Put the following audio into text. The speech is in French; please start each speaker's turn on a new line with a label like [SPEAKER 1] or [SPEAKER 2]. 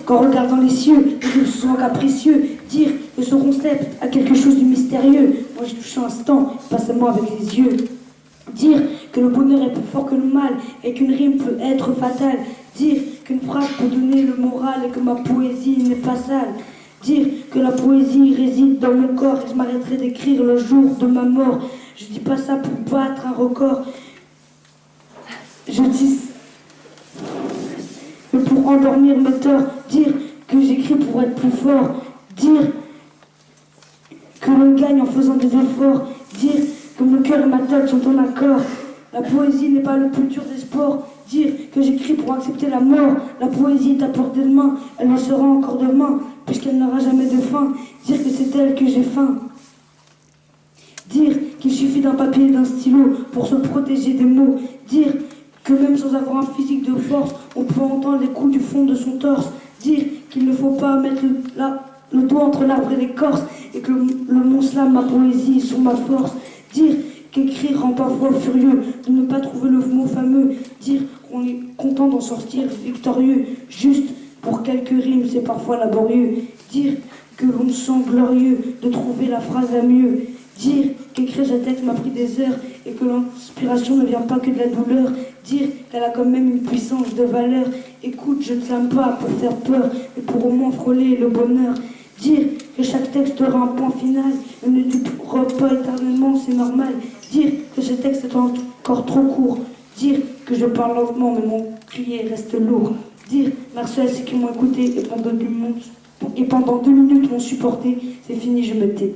[SPEAKER 1] qu'en regardant les cieux, les rimes sont capricieux. Dire que ce concept a quelque chose de mystérieux. Moi je touche un instant, pas seulement avec les yeux. Dire que le bonheur est plus fort que le mal et qu'une rime peut être fatale. Dire qu'une phrase peut donner le moral et que ma poésie n'est pas sale. Dire que la poésie réside dans mon corps et je m'arrêterai d'écrire le jour de ma mort. Je dis pas ça pour battre un record. Je dis que pour endormir mes torts. Dire que j'écris pour être plus fort. Dire que l'on gagne en faisant des efforts. Dire que mon cœur et ma tête sont en accord. La poésie n'est pas le plus dur des sports. Dire que j'écris pour accepter la mort. La poésie est à portée de main. Elle le sera encore demain, puisqu'elle n'aura jamais de fin. Dire que c'est elle que j'ai faim. Dire qu'il suffit d'un papier et d'un stylo pour se protéger des mots. Dire que même sans avoir un physique de force, on peut entendre les coups du fond de son torse. Dire qu'il ne faut pas mettre le doigt entre l'arbre et l'écorce et que le mont-slam, ma poésie, sont ma force. Dire qu'écrire rend parfois furieux, de ne pas trouver le mot fameux. Dire qu'on est content d'en sortir victorieux, juste pour quelques rimes, c'est parfois laborieux. Dire que l'on se sent glorieux de trouver la phrase à mieux. Dire qu'écrire ce texte m'a pris des heures et que l'inspiration ne vient pas que de la douleur. Dire qu'elle a quand même une puissance de valeur. Écoute, je ne s'aime pas pour faire peur, mais pour au moins frôler le bonheur. Dire que chaque texte aura un point final et ne durera pas éternellement, c'est normal. Dire que ce texte est encore trop court. Dire que je parle lentement, mais mon crier reste lourd. Dire merci à ceux qui m'ont écouté et pendant 2 minutes m'ont supporté. C'est fini, je me tais.